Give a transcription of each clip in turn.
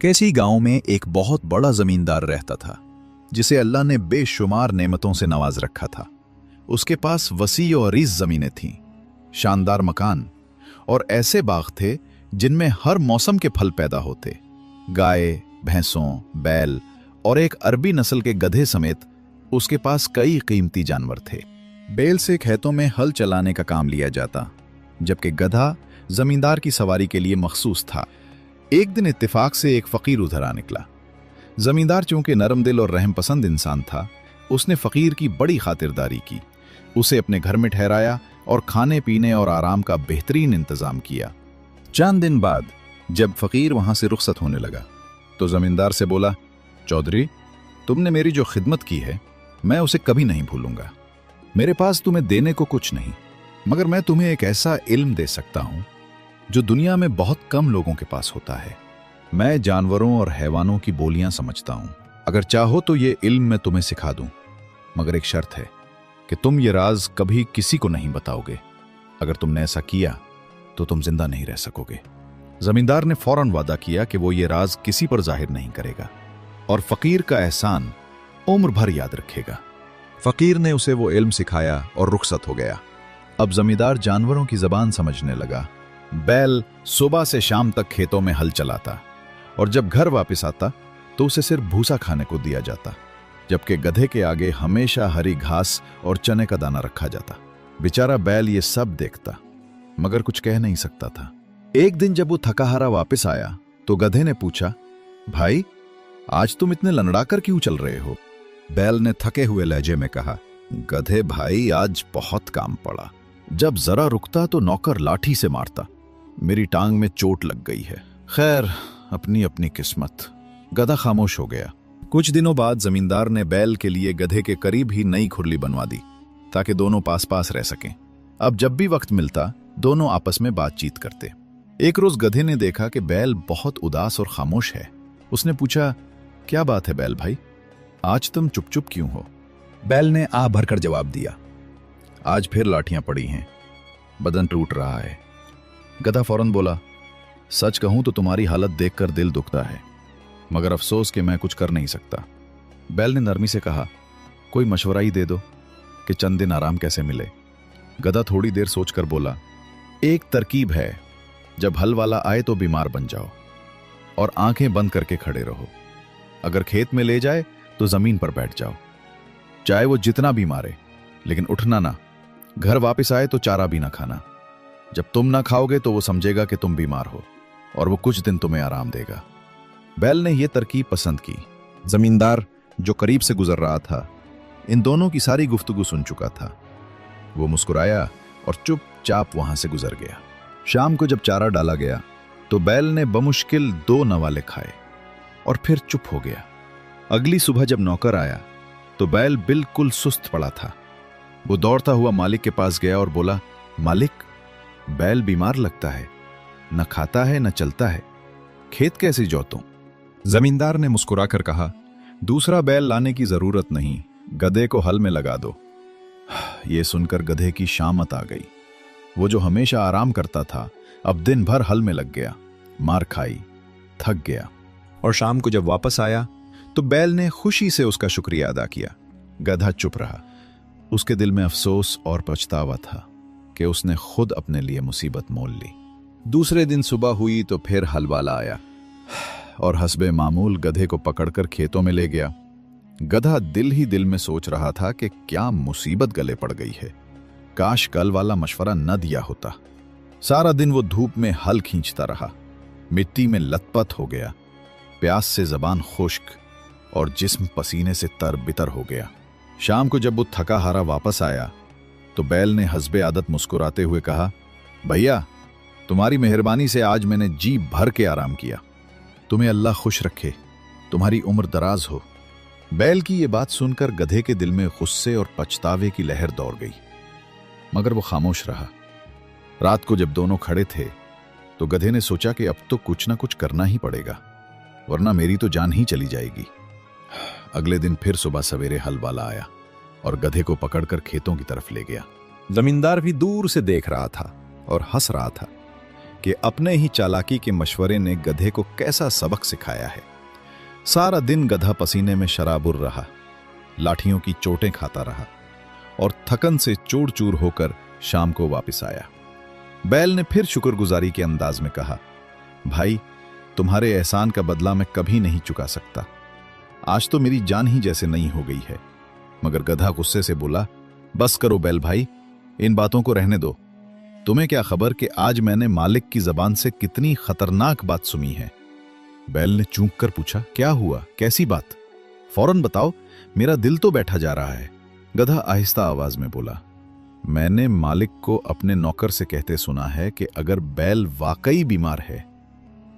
कैसी गांव में एक बहुत बड़ा जमींदार रहता था जिसे अल्लाह ने बेशुमार नेमतों से नवाज रखा था। उसके पास वसी और अरीज जमीनें थीं, शानदार मकान और ऐसे बाग थे जिनमें हर मौसम के फल पैदा होते। गाय, भैंसों, बैल और एक अरबी नस्ल के गधे समेत उसके पास कई कीमती जानवर थे। बैल से खेतों में हल चलाने का काम लिया जाता, जबकि गधा जमींदार की सवारी के लिए मखसूस था। एक दिन इत्तेफाक से एक फकीर उधर आ निकला। जमींदार चूंकि नरम दिल और रहम पसंद इंसान था, उसने फकीर की बड़ी खातिरदारी की, उसे अपने घर में ठहराया और खाने पीने और आराम का बेहतरीन इंतजाम किया। चंद दिन बाद जब फकीर वहां से रुखसत होने लगा तो जमींदार से बोला, चौधरी, तुमने मेरी जो खिदमत की है मैं उसे कभी नहीं भूलूंगा। मेरे पास तुम्हें देने को कुछ नहीं, मगर मैं तुम्हें एक ऐसा इल्म दे सकता हूं जो दुनिया में बहुत कम लोगों के पास होता है। मैं जानवरों और हैवानों की बोलियां समझता हूं। अगर चाहो तो ये इल्म मैं तुम्हें सिखा दूं, मगर एक शर्त है कि तुम ये राज कभी किसी को नहीं बताओगे। अगर तुमने ऐसा किया तो तुम जिंदा नहीं रह सकोगे। जमींदार ने फौरन वादा किया कि वो ये राज किसी पर जाहिर नहीं करेगा और फकीर का एहसान उम्र भर याद रखेगा। फकीर ने उसे वो इल्म सिखाया और रुखसत हो गया। अब जमींदार जानवरों की जबान समझने लगा। बैल सुबह से शाम तक खेतों में हल चलाता और जब घर वापस आता तो उसे सिर्फ भूसा खाने को दिया जाता, जबकि गधे के आगे हमेशा हरी घास और चने का दाना रखा जाता। बेचारा बैल ये सब देखता मगर कुछ कह नहीं सकता था। एक दिन जब वो थका हारा वापस आया तो गधे ने पूछा, भाई, आज तुम इतने लंगड़ा कर क्यों चल रहे हो? बैल ने थके हुए लहजे में कहा, गधे भाई, आज बहुत काम पड़ा। जब जरा रुकता तो नौकर लाठी से मारता। मेरी टांग में चोट लग गई है। खैर, अपनी अपनी किस्मत। गधा खामोश हो गया। कुछ दिनों बाद जमींदार ने बैल के लिए गधे के करीब ही नई खुरली बनवा दी ताकि दोनों पास पास रह सकें। अब जब भी वक्त मिलता दोनों आपस में बातचीत करते। एक रोज गधे ने देखा कि बैल बहुत उदास और खामोश है। उसने पूछा, क्या बात है बैल भाई, आज तुम चुप चुप क्यों हो? बैल ने आ भरकर जवाब दिया, आज फिर लाठियां पड़ी हैं, बदन टूट रहा है। गधा फौरन बोला, सच कहूं तो तुम्हारी हालत देखकर दिल दुखता है, मगर अफसोस कि मैं कुछ कर नहीं सकता। बैल ने नरमी से कहा, कोई मशवरा ही दे दो कि चंद दिन आराम कैसे मिले। गधा थोड़ी देर सोचकर बोला, एक तरकीब है, जब हल वाला आए तो बीमार बन जाओ और आंखें बंद करके खड़े रहो। अगर खेत में ले जाए तो जमीन पर बैठ जाओ, चाहे वो जितना भी मारे, लेकिन उठना ना। घर वापस आए तो चारा भी ना खाना। जब तुम ना खाओगे तो वो समझेगा कि तुम बीमार हो और वो कुछ दिन तुम्हें आराम देगा। बैल ने यह तरकीब पसंद की। जमींदार जो करीब से गुजर रहा था इन दोनों की सारी गुफ्तगू सुन चुका था। वो मुस्कुराया और चुपचाप वहां से गुजर गया। शाम को जब चारा डाला गया तो बैल ने बमुश्किल 2 नवाले खाए और फिर चुप हो गया। अगली सुबह जब नौकर आया तो बैल बिल्कुल सुस्त पड़ा था। वो दौड़ता हुआ मालिक के पास गया और बोला, मालिक, बैल बीमार लगता है, न खाता है न चलता है, खेत कैसे जोतूं? जमींदार ने मुस्कुराकर कहा, दूसरा बैल लाने की जरूरत नहीं, गधे को हल में लगा दो। यह सुनकर गधे की शामत आ गई। वो जो हमेशा आराम करता था अब दिन भर हल में लग गया, मार खाई, थक गया और शाम को जब वापस आया तो बैल ने खुशी से उसका शुक्रिया अदा किया। गधा चुप रहा। उसके दिल में अफसोस और पछतावा था कि उसने खुद अपने लिए मुसीबत मोल ली। दूसरे दिन सुबह हुई तो फिर हल वाला आया और हस्बे मामूल गधे को पकड़कर खेतों में ले गया। गधा दिल ही दिल में सोच रहा था कि क्या मुसीबत गले पड़ गई है, काश कल वाला मशवरा न दिया होता। सारा दिन वो धूप में हल खींचता रहा, मिट्टी में लथपथ हो गया, प्यास से जबान खुश्क और जिस्म पसीने से तरबितर हो गया। शाम को जब वो थका हारा वापस आया तो बैल ने हस्बे आदत मुस्कुराते हुए कहा, भैया, तुम्हारी मेहरबानी से आज मैंने जी भर के आराम किया। तुम्हें अल्लाह खुश रखे, तुम्हारी उम्र दराज हो। बैल की ये बात सुनकर गधे के दिल में गुस्से और पछतावे की लहर दौड़ गई, मगर वो खामोश रहा। रात को जब दोनों खड़े थे तो गधे ने सोचा कि अब तो कुछ ना कुछ करना ही पड़ेगा, वरना मेरी तो जान ही चली जाएगी। अगले दिन फिर सुबह सवेरे हल वाला आया और गधे को पकड़कर खेतों की तरफ ले गया। जमींदार भी दूर से देख रहा था और हंस रहा था। कि अपने ही चालाकी के मशवरे ने गधे को कैसा सबक सिखाया है। सारा दिन गधा पसीने में शराबुर रहा, लाठियों की चोटें खाता रहा और थकन से चूर चूर होकर शाम को वापस आया। बैल ने फिर शुक्रगुजारी के अंदाज में कहा, भाई, तुम्हारे एहसान का बदला मैं कभी नहीं चुका सकता। आज तो मेरी जान ही जैसे नहीं हो गई है। मगर गधा गुस्से से बोला, बस करो बैल भाई, इन बातों को रहने दो। तुम्हें क्या खबर कि आज मैंने मालिक की जबान से कितनी खतरनाक बात सुनी है। बैल ने चूक कर पूछा, क्या हुआ, कैसी बात? फौरन बताओ, मेरा दिल तो बैठा जा रहा है। गधा आहिस्ता आवाज में बोला, मैंने मालिक को अपने नौकर से कहते सुना है कि अगर बैल वाकई बीमार है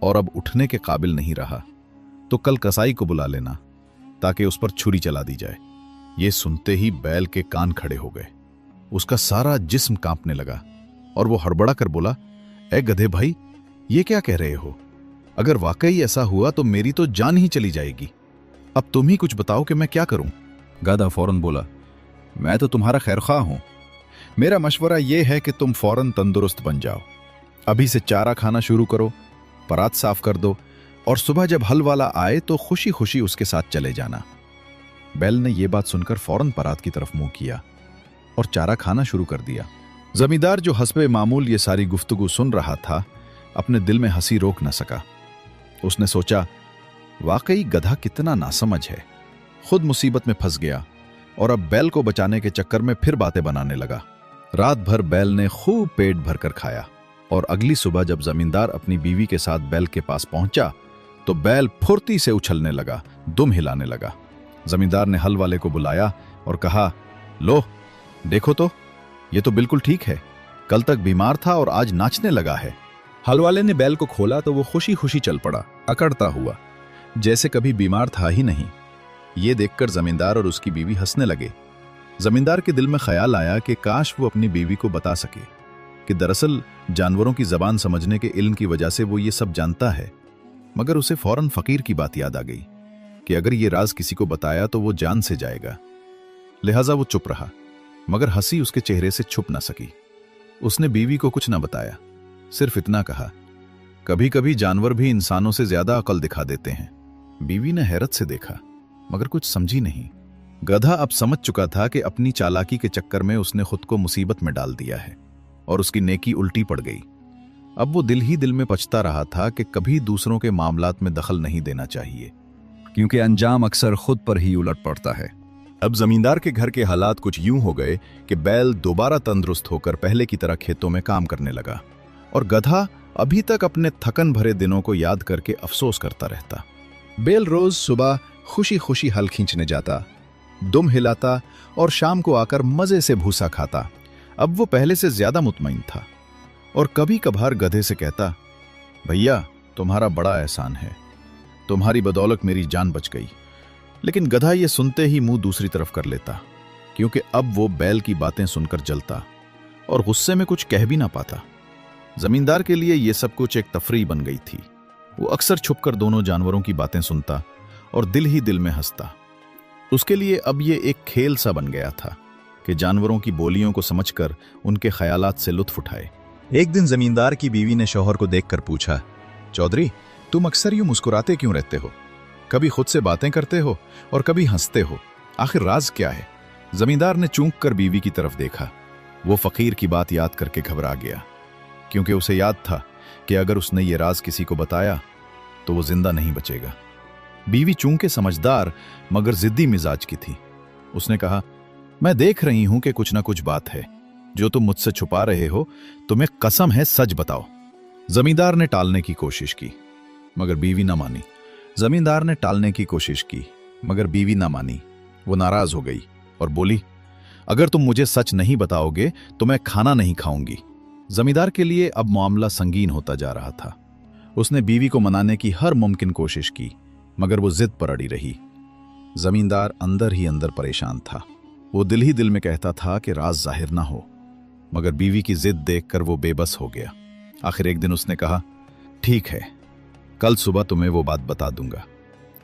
और अब उठने के काबिल नहीं रहा तो कल कसाई को बुला लेना ताकि उस पर छुरी चला दी जाए। यह सुनते ही बैल के कान खड़े हो गए। उसका सारा जिस्म कांपने लगा और वो हड़बड़ा कर बोला, ए गधे भाई, ये क्या कह रहे हो? अगर वाकई ऐसा हुआ तो मेरी तो जान ही चली जाएगी। अब तुम ही कुछ बताओ कि मैं क्या करूं? गधा फौरन बोला, मैं तो तुम्हारा खैरख्वाह हूं। मेरा मशवरा यह है कि तुम फौरन तंदुरुस्त बन जाओ। अभी से चारा खाना शुरू करो, परात साफ कर दो और सुबह जब हल वाला आए तो खुशी खुशी उसके साथ चले जाना। बैल ने यह बात सुनकर फौरन परात की तरफ मुंह किया और चारा खाना शुरू कर दिया। जमींदार, जो हस्बे मामूल ये सारी गुफ्तगू सुन रहा था, अपने दिल में हंसी रोक न सका। उसने सोचा, वाकई गधा कितना नासमझ है, खुद मुसीबत में फंस गया और अब बैल को बचाने के चक्कर में फिर बातें बनाने लगा। रात भर बैल ने खूब पेट भरकर खाया और अगली सुबह जब जमींदार अपनी बीवी के साथ बैल के पास पहुंचा तो बैल फुर्ती से उछलने लगा, दुम हिलाने लगा। जमींदार ने हल वाले को बुलाया और कहा, लो देखो तो, ये तो बिल्कुल ठीक है। कल तक बीमार था और आज नाचने लगा है। हल वाले ने बैल को खोला तो वो खुशी खुशी चल पड़ा, अकड़ता हुआ, जैसे कभी बीमार था ही नहीं। ये देखकर जमींदार और उसकी बीवी हंसने लगे। जमींदार के दिल में ख्याल आया कि काश वो अपनी बीवी को बता सके कि दरअसल जानवरों की जबान समझने के इल्म की वजह से वो ये सब जानता है। मगर उसे फौरन फकीर की बात याद आ गई कि अगर ये राज किसी को बताया तो वो जान से जाएगा। लिहाजा वो चुप रहा, मगर हंसी उसके चेहरे से छुप ना सकी। उसने बीवी को कुछ ना बताया, सिर्फ इतना कहा, कभी कभी जानवर भी इंसानों से ज्यादा अकल दिखा देते हैं। बीवी ने हैरत से देखा, मगर कुछ समझी नहीं। गधा अब समझ चुका था कि अपनी चालाकी के चक्कर में उसने खुद को मुसीबत में डाल दिया है और उसकी नेकी उल्टी पड़ गई। अब वो दिल ही दिल में पछता रहा था कि कभी दूसरों के मामलात में दखल नहीं देना चाहिए, क्योंकि अंजाम अक्सर खुद पर ही उलट पड़ता है। अब जमींदार के घर के हालात कुछ यूं हो गए कि बैल दोबारा तंदुरुस्त होकर पहले की तरह खेतों में काम करने लगा और गधा अभी तक अपने थकन भरे दिनों को याद करके अफसोस करता रहता। बैल रोज सुबह खुशी खुशी हल खींचने जाता, दुम हिलाता और शाम को आकर मजे से भूसा खाता। अब वो पहले से ज्यादा मुतमईन था और कभी कभार गधे से कहता, भैया तुम्हारा बड़ा एहसान है, तुम्हारी बदौलत मेरी जान बच गई। लेकिन गधा ये सुनते ही मुंह दूसरी तरफ कर लेता, क्योंकि अब वो बैल की बातें सुनकर जलता और गुस्से में कुछ कह भी ना पाता। जमींदार के लिए ये सब कुछ एक तफरीह बन गई थी। वो अक्सर छुपकर दोनों जानवरों की बातें सुनता और दिल ही दिल में हंसता। उसके लिए अब ये एक खेल सा बन गया था कि जानवरों की बोलियों को समझकर उनके ख्यालात से लुत्फ उठाए। एक दिन जमींदार की बीवी ने शौहर को देखकर पूछा, चौधरी, तुम अक्सर यूं मुस्कुराते क्यों रहते हो? कभी खुद से बातें करते हो और कभी हंसते हो, आखिर राज क्या है? जमींदार ने चूक कर बीवी की तरफ देखा। वो फकीर की बात याद करके घबरा गया, क्योंकि उसे याद था कि अगर उसने ये राज किसी को बताया तो वो जिंदा नहीं बचेगा। बीवी चूंकि समझदार मगर जिद्दी मिजाज की थी, उसने कहा, मैं देख रही हूं कि कुछ ना कुछ बात है जो तुम मुझसे छुपा रहे हो, तुम्हें कसम है सच बताओ। जमींदार ने टालने की कोशिश की मगर बीवी ना मानी। जमींदार ने टालने की कोशिश की मगर बीवी ना मानी। वो नाराज हो गई और बोली, अगर तुम मुझे सच नहीं बताओगे तो मैं खाना नहीं खाऊंगी। जमींदार के लिए अब मामला संगीन होता जा रहा था। उसने बीवी को मनाने की हर मुमकिन कोशिश की मगर वो जिद पर अड़ी रही। जमींदार अंदर ही अंदर परेशान था। वो दिल ही दिल में कहता था कि राज जाहिर ना हो, मगर बीवी की जिद देखकर वो बेबस हो गया। आखिर एक दिन उसने कहा, ठीक है, कल सुबह तुम्हें वो बात बता दूंगा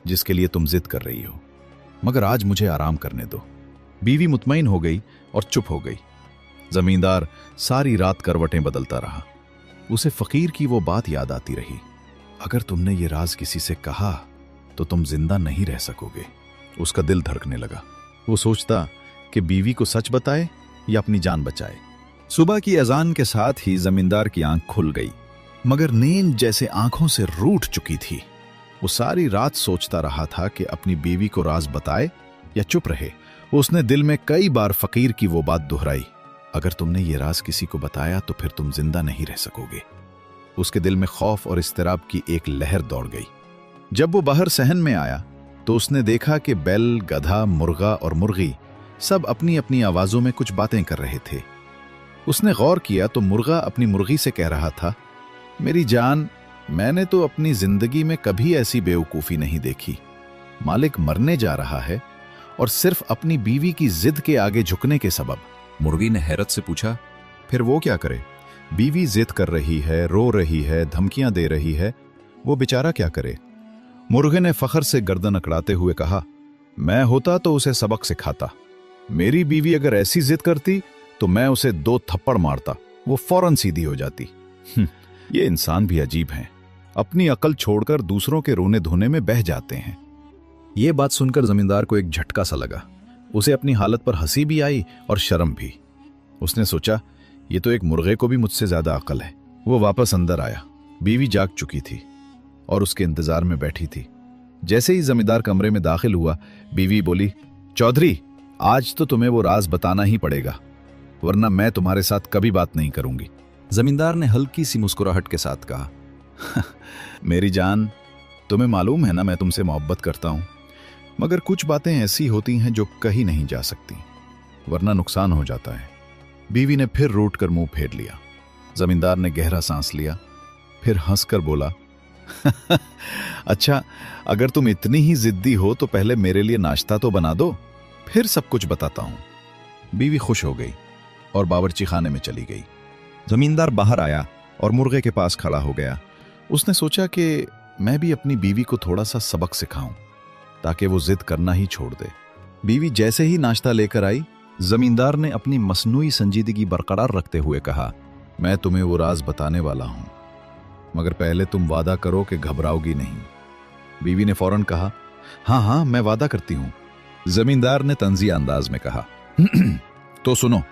जिसके लिए तुम जिद कर रही हो, मगर आज मुझे आराम करने दो। बीवी मुतमईन हो गई और चुप हो गई। जमींदार सारी रात करवटें बदलता रहा। उसे फकीर की वो बात याद आती रही, अगर तुमने ये राज किसी से कहा तो तुम जिंदा नहीं रह सकोगे। उसका दिल धड़कने लगा। वो सोचता कि बीवी को सच बताए या अपनी जान बचाए। सुबह की अजान के साथ ही जमींदार की आंख खुल गई, मगर नींद जैसे आंखों से रूठ चुकी थी। वो सारी रात सोचता रहा था कि अपनी बीवी को राज बताए या चुप रहे। उसने दिल में कई बार फकीर की वो बात दोहराई, अगर तुमने ये राज किसी को बताया तो फिर तुम जिंदा नहीं रह सकोगे। उसके दिल में खौफ और इस्तिराब की एक लहर दौड़ गई। जब वो बाहर सहन में आया तो उसने देखा कि बैल, गधा, मुर्गा और मुर्गी सब अपनी अपनी आवाजों में कुछ बातें कर रहे थे। उसने गौर किया तो मुर्गा अपनी मुर्गी से कह रहा था, मेरी जान, मैंने तो अपनी जिंदगी में कभी ऐसी बेवकूफी नहीं देखी। मालिक मरने जा रहा है और सिर्फ अपनी बीवी की जिद के आगे झुकने के सबब। मुर्गी ने हैरत से पूछा, फिर वो क्या करे? बीवी जिद कर रही है, रो रही है, धमकियां दे रही है, वो बेचारा क्या करे? मुर्गे ने फखर से गर्दन अकड़ाते हुए कहा, मैं होता तो उसे सबक सिखाता। मेरी बीवी अगर ऐसी जिद करती तो मैं उसे 2 थप्पड़ मारता, वो फौरन सीधी हो जाती। ये इंसान भी अजीब हैं, अपनी अकल छोड़कर दूसरों के रोने धोने में बह जाते हैं। ये बात सुनकर जमींदार को एक झटका सा लगा। उसे अपनी हालत पर हंसी भी आई और शर्म भी। उसने सोचा, ये तो एक मुर्गे को भी मुझसे ज्यादा अकल है। वो वापस अंदर आया। बीवी जाग चुकी थी और उसके इंतजार में बैठी थी। जैसे ही जमींदार कमरे में दाखिल हुआ, बीवी बोली, चौधरी, आज तो तुम्हें वो राज बताना ही पड़ेगा, वरना मैं तुम्हारे साथ कभी बात नहीं करूंगी। जमींदार ने हल्की सी मुस्कुराहट के साथ कहा, मेरी जान, तुम्हें मालूम है ना मैं तुमसे मोहब्बत करता हूं, मगर कुछ बातें ऐसी होती हैं जो कही नहीं जा सकती, वरना नुकसान हो जाता है। बीवी ने फिर रूठ कर मुंह फेर लिया। जमींदार ने गहरा सांस लिया, फिर हंसकर बोला, अच्छा, अगर तुम इतनी ही जिद्दी हो तो पहले मेरे लिए नाश्ता तो बना दो, फिर सब कुछ बताता हूं। बीवी खुश हो गई और बावर्ची खाने में चली गई। जमींदार बाहर आया और मुर्गे के पास खड़ा हो गया। उसने सोचा कि मैं भी अपनी बीवी को थोड़ा सा सबक सिखाऊं ताकि वो जिद करना ही छोड़ दे। बीवी जैसे ही नाश्ता लेकर आई, जमींदार ने अपनी मसनूई संजीदगी बरकरार रखते हुए कहा, मैं तुम्हें वो राज बताने वाला हूं, मगर पहले तुम वादा करो कि घबराओगी नहीं। बीवी ने फौरन कहा, हाँ हाँ, मैं वादा करती हूं। जमींदार ने तंजिया अंदाज में कहा, तो सुनो,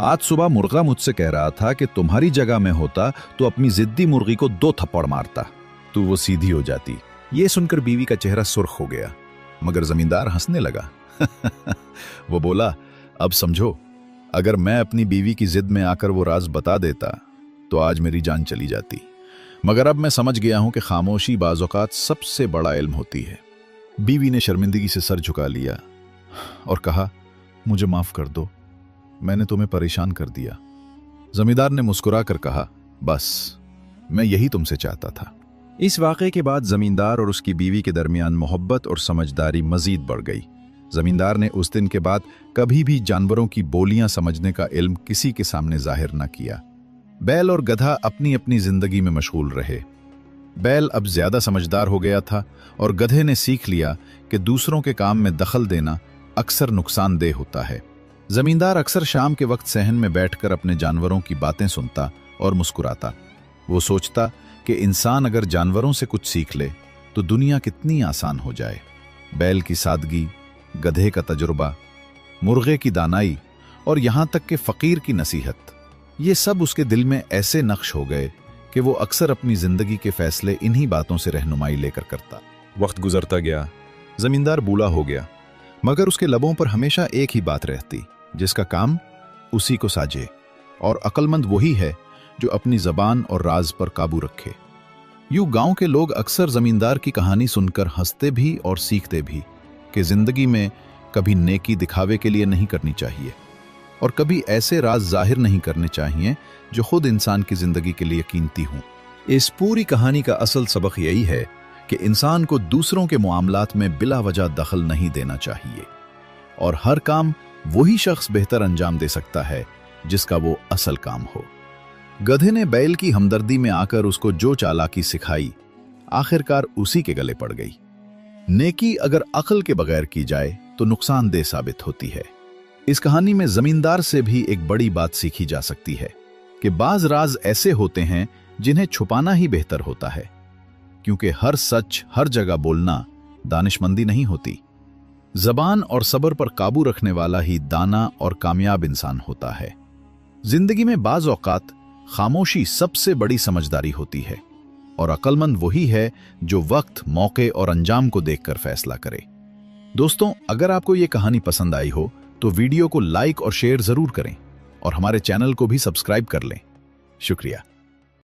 आज सुबह मुर्गा मुझसे कह रहा था कि तुम्हारी जगह में होता तो अपनी जिद्दी मुर्गी को 2 थप्पड़ मारता, तो वो सीधी हो जाती। ये सुनकर बीवी का चेहरा सुर्ख हो गया, मगर जमींदार हंसने लगा। वो बोला, अब समझो, अगर मैं अपनी बीवी की जिद में आकर वो राज बता देता तो आज मेरी जान चली जाती, मगर अब मैं समझ गया हूं कि खामोशी बाज़ औक़ात सबसे बड़ा इल्म होती है। बीवी ने शर्मिंदगी से सर झुका लिया और कहा, मुझे माफ कर दो, मैंने तुम्हें परेशान कर दिया। जमींदार ने मुस्कुरा कर कहा, बस मैं यही तुमसे चाहता था। इस वाक़े के बाद जमींदार और उसकी बीवी के दरमियान मोहब्बत और समझदारी मजीद बढ़ गई। जमींदार ने उस दिन के बाद कभी भी जानवरों की बोलियां समझने का इल्म किसी के सामने जाहिर न किया। बैल और गधा अपनी अपनी जिंदगी में मशगूल रहे। बैल अब ज्यादा समझदार हो गया था और गधे ने सीख लिया कि दूसरों के काम में दखल देना अक्सर नुकसानदेह होता है। जमींदार अक्सर शाम के वक्त सहन में बैठकर अपने जानवरों की बातें सुनता और मुस्कुराता। वो सोचता कि इंसान अगर जानवरों से कुछ सीख ले तो दुनिया कितनी आसान हो जाए। बैल की सादगी, गधे का तजुर्बा, मुर्गे की दानाई और यहां तक कि फकीर की नसीहत, ये सब उसके दिल में ऐसे नक्श हो गए कि वो अक्सर अपनी जिंदगी के फैसले इन्हीं बातों से रहनुमाई लेकर करता। वक्त गुजरता गया, जमींदार बूढ़ा हो गया, मगर उसके लबों पर हमेशा एक ही बात रहती, जिसका काम उसी को साजे, और अक्लमंद वही है जो अपनी जबान और राज पर काबू रखे। यूं गांव के लोग अक्सर जमींदार की कहानी सुनकर हंसते भी और सीखते भी कि जिंदगी में कभी नेकी दिखावे के लिए नहीं करनी चाहिए और कभी ऐसे राज जाहिर नहीं करने चाहिए जो खुद इंसान की जिंदगी के लिए कीमती हों। इस पूरी कहानी का असल सबक यही है कि इंसान को दूसरों के मामलात में बिला वजह दखल नहीं देना चाहिए और हर काम वही शख्स बेहतर अंजाम दे सकता है जिसका वो असल काम हो। गधे ने बैल की हमदर्दी में आकर उसको जो चालाकी सिखाई, आखिरकार उसी के गले पड़ गई। नेकी अगर अक्ल के बगैर की जाए तो नुकसानदेह साबित होती है। इस कहानी में जमींदार से भी एक बड़ी बात सीखी जा सकती है कि बाज राज ऐसे होते हैं जिन्हें छुपाना ही बेहतर होता है, क्योंकि हर सच हर जगह बोलना दानिशमंदी नहीं होती। जबान और सब्र पर काबू रखने वाला ही दाना और कामयाब इंसान होता है। जिंदगी में बाज औकात खामोशी सबसे बड़ी समझदारी होती है, और अक्लमंद वही है जो वक्त, मौके और अंजाम को देखकर फैसला करे। दोस्तों, अगर आपको ये कहानी पसंद आई हो तो वीडियो को लाइक और शेयर जरूर करें और हमारे चैनल को भी सब्सक्राइब कर लें। शुक्रिया।